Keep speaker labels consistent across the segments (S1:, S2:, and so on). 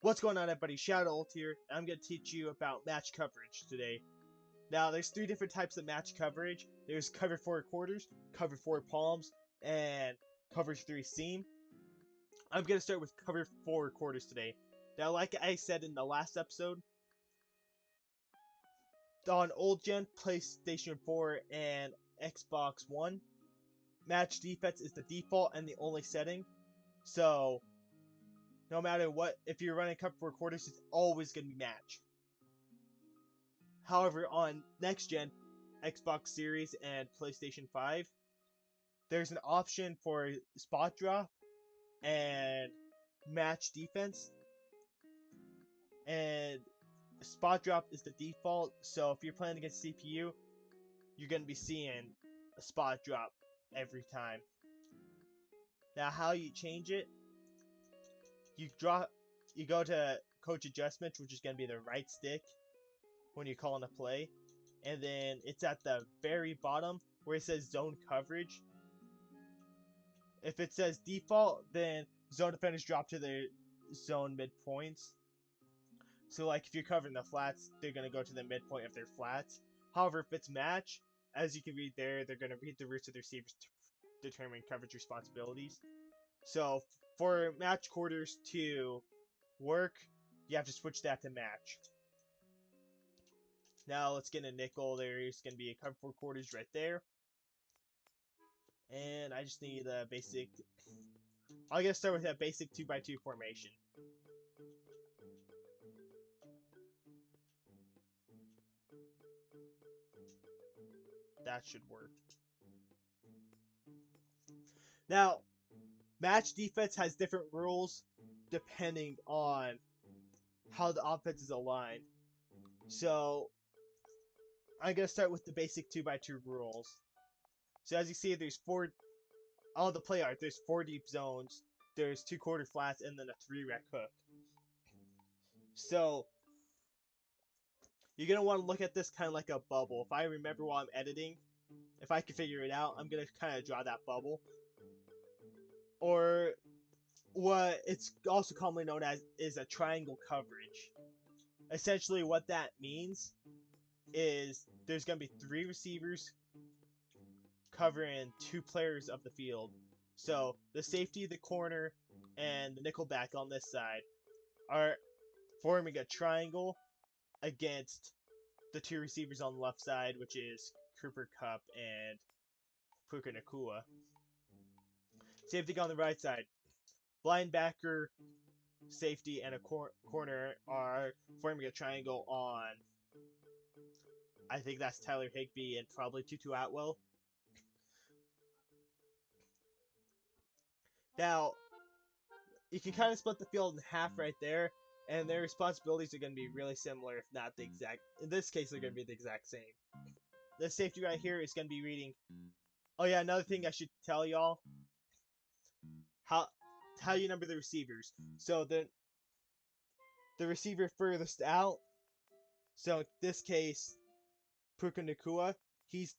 S1: What's going on, everybody? Shadow Ult here. I'm going to teach you about match coverage today. Now, there's three different types of match coverage. There's cover 4 quarters, cover 4 palms, and cover 3 seam. I'm going to start with cover 4 quarters today. Now, like I said in the last episode, on old gen PlayStation 4 and Xbox One, match defense is the default and the only setting. So, no matter what, if you're running cover 4 quarters, it's always going to be match. However, on next gen Xbox Series and PlayStation 5, there's an option for spot drop and match defense. And spot drop is the default, so if you're playing against CPU, you're going to be seeing a spot drop every time. Now, how you change it, you go to coach adjustments, which is going to be the right stick when you're calling a play, and then it's at the very bottom where it says zone coverage. If it says default, then zone defenders drop to their zone midpoints. So like if you're covering the flats, they're going to go to the midpoint of their flats. However, if it's match, as you can read there, they're going to read the routes of the receivers to determine coverage responsibilities. So for match quarters to work, you have to switch that to match. Now let's get a nickel. There's going to be a cover 4 quarters right there. And I just need a basic... I'm going to start with a basic 2x2 formation. That should work. Now, match defense has different rules depending on how the offense is aligned. So, I'm going to start with the basic 2x2 rules. So as you see, there's all the play art, there's 4 deep zones, there's 2 quarter flats, and then a 3 rec hook. So, you're going to want to look at this kind of like a bubble. If I remember while I'm editing, if I can figure it out, I'm going to kind of draw that bubble. Or what it's also commonly known as is a triangle coverage. Essentially what that means is there's going to be 3 receivers covering 2 players of the field. So the safety, the corner, and the nickelback on this side are forming a triangle against the 2 receivers on the left side, which is Cooper Kupp and Puka Nacua. Same thing on the right side. Linebacker, safety, and a corner are forming a triangle on, I think that's Tyler Higbee and probably Tutu Atwell. Now, you can kind of split the field in half right there, and their responsibilities are going to be really similar, if not the exact. In this case, they're going to be the exact same. The safety right here is going to be reading. Oh yeah, another thing I should tell y'all: how you number the receivers. So the receiver furthest out. So in this case, Puka Nacua, he's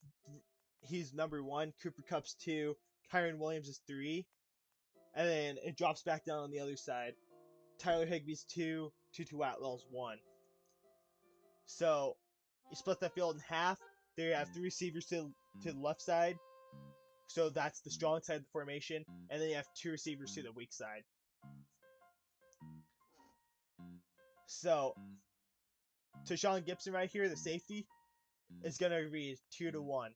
S1: number 1. Cooper Kupp's 2. Kyron Williams is 3. And then it drops back down on the other side. Tyler Higbee's 2, Tutu Atwell's 1. So you split that field in half. There you have 3 receivers to the left side. So that's the strong side of the formation. And then you have 2 receivers to the weak side. So Tashawn Gibson right here, the safety, is going to read 2-1.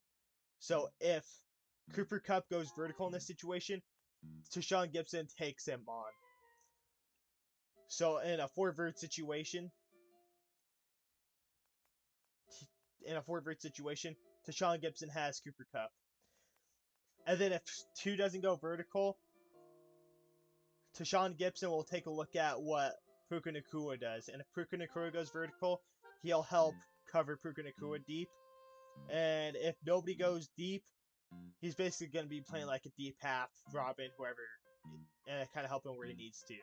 S1: So if Cooper Kupp goes vertical in this situation, Tashawn Gibson takes him on. So in a 4-vert situation, Tashawn Gibson has Cooper Kupp. And then if 2 doesn't go vertical, Tashawn Gibson will take a look at what Puka Nacua does. And if Puka Nacua goes vertical, he'll help cover Puka Nacua deep. And if nobody goes deep, he's basically going to be playing like a deep half, Robin, whoever, and kind of help him where he needs to.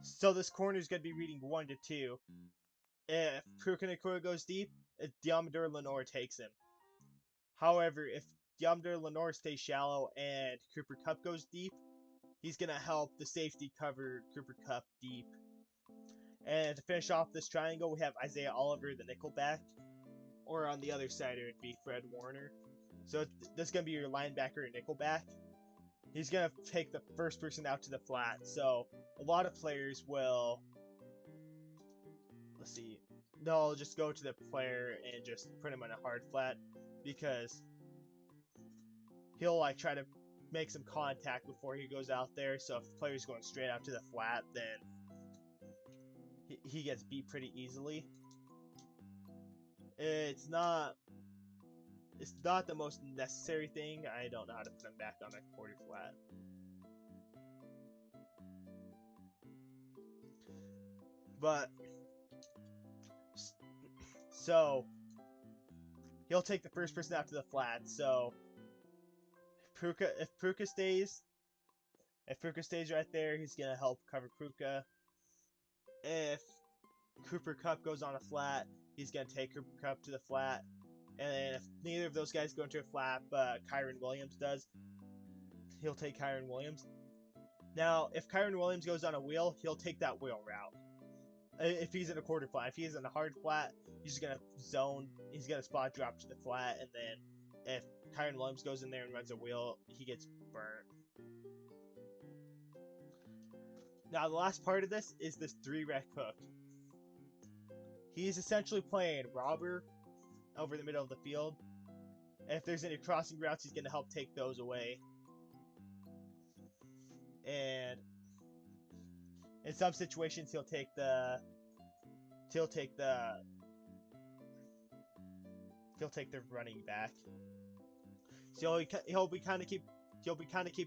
S1: So this corner is going to be reading 1-2. If Puka Nacua goes deep, Diamador Lenore takes him. However, if Diamador Lenore stays shallow and Cooper Kupp goes deep, he's going to help the safety cover Cooper Kupp deep. And to finish off this triangle, we have Isaiah Oliver, the nickelback. Or on the other side, it would be Fred Warner. So this is going to be your linebacker and nickelback. He's going to take the first person out to the flat. So a lot of players will, let's see, they'll just go to the player and just put him on a hard flat because he'll like try to make some contact before he goes out there. So if the player's going straight out to the flat, then he gets beat pretty easily. It's not the most necessary thing. I don't know how to put him back on a quarter flat. But so he'll take the first person out to the flat. So if Puka stays right there, he's gonna help cover Puka. If Cooper Kupp goes on a flat, he's gonna take Cooper Kupp to the flat. And then if neither of those guys go into a flat, but Kyren Williams does, he'll take Kyren Williams. Now, if Kyren Williams goes on a wheel, he'll take that wheel route. If he's in a quarter flat, if he's in a hard flat, he's just gonna zone. He's gonna spot drop to the flat, and then if Kyren Williams goes in there and runs a wheel, he gets burnt. Now, the last part of this is this 3-rec hook. He's essentially playing robber over the middle of the field. And if there's any crossing routes, he's gonna help take those away. And in some situations, he'll take the running back. So he'll be kind of keeping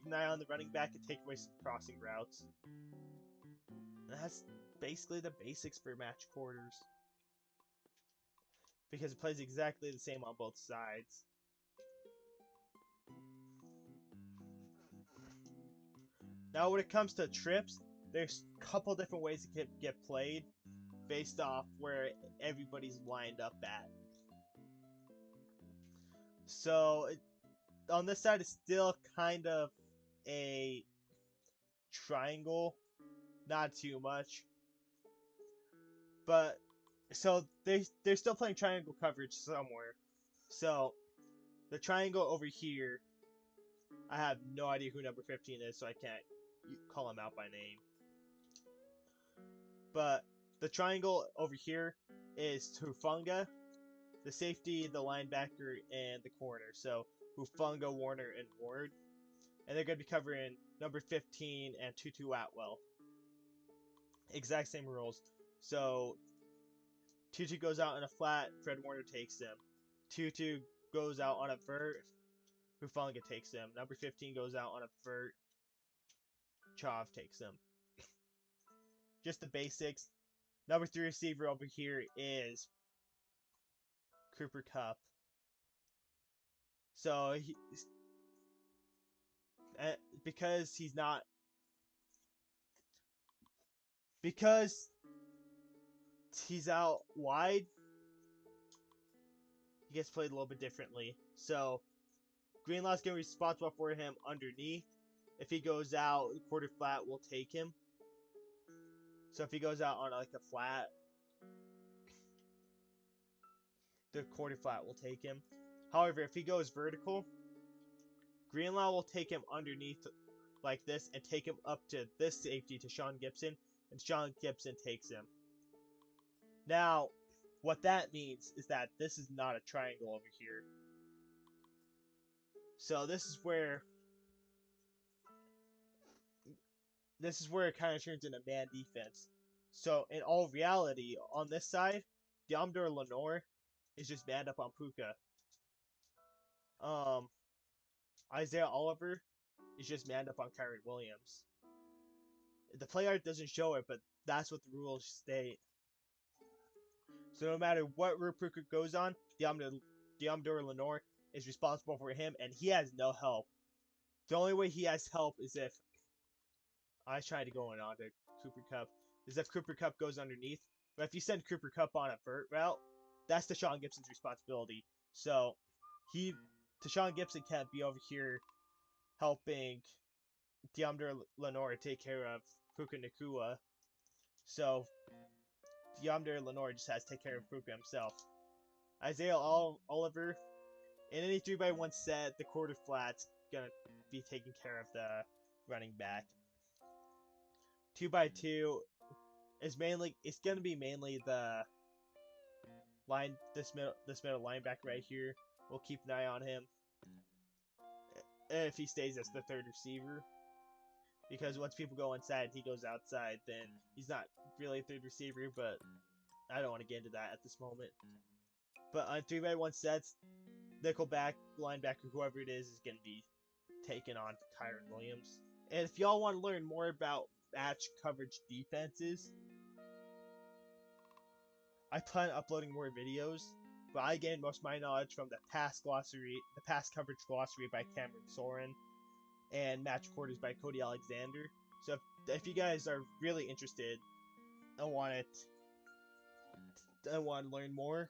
S1: an eye on the running back and take away some crossing routes. And that's basically the basics for match quarters, because it plays exactly the same on both sides. Now, when it comes to trips, there's a couple different ways it can get played based off where everybody's lined up at. So, on this side, it's still kind of a triangle, not too much. But, so, they're still playing triangle coverage somewhere. So, the triangle over here, I have no idea who number 15 is, so I can't call him out by name. But the triangle over here is Hufanga, the safety, the linebacker, and the corner. So Hufanga, Warner, and Ward. And they're going to be covering number 15 and Tutu Atwell. Exact same rules. So Tutu goes out in a flat, Fred Warner takes him. Tutu goes out on a vert, Hufanga takes him. Number 15 goes out on a vert, Chav takes him. Just the basics. Number 3 receiver over here is Cooper Kupp. So because he's out wide, he gets played a little bit differently. So Greenlaw's going to be responsible for him underneath. If he goes out, the quarter flat will take him. So if he goes out on like a flat, the quarter flat will take him. However, if he goes vertical, Greenlaw will take him underneath like this and take him up to this safety to Sean Gibson, and Sean Gibson takes him. Now, what that means is that this is not a triangle over here. So this is where it kind of turns into man defense. So in all reality, on this side, Deomdor Lenore is just manned up on Puka. Isaiah Oliver is just manned up on Kyren Williams. The play art doesn't show it, but that's what the rules state. So no matter what route Puka goes on, Deomdor Lenore is responsible for him, and he has no help. The only way he has help is if I try to go on to Cooper Kupp, is if Cooper Kupp goes underneath. But if you send Cooper Kupp on a vert route, that's Deshaun Gibson's responsibility. So Deshaun Gibson can't be over here helping Diomder Lenore take care of Puka Nakua. So Diomder Lenore just has to take care of Puka himself. Isaiah Oliver, in any 3x1 set, the quarter flat's gonna be taking care of the running back. 2x2 is mainly, it's gonna be mainly the this middle linebacker right here. We'll keep an eye on him if he stays as the third receiver, because once people go inside, he goes outside. Then he's not really a third receiver, but I don't want to get into that at this moment. But on 3x1 sets, nickelback, linebacker, whoever it is going to be taken on Kyron Williams. And if y'all want to learn more about match coverage defenses, I plan on uploading more videos, but I gained most of my knowledge from the pass coverage glossary by Cameron Soren, and match quarters by Cody Alexander. So if you guys are really interested and want to learn more,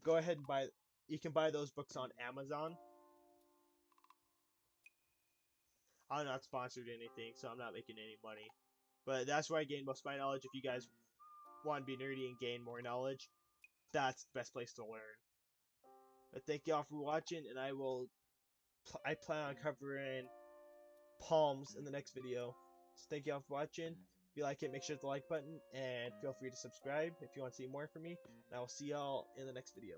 S1: go ahead and buy. You can buy those books on Amazon. I'm not sponsored or anything, so I'm not making any money. But that's where I gain most of my knowledge. If you guys want to be nerdy and gain more knowledge, that's the best place to learn. But thank y'all for watching, and I plan on covering palms in the next video. So thank y'all for watching. If you like it, make sure to hit the like button, and feel free to subscribe if you want to see more from me. And I will see y'all in the next video.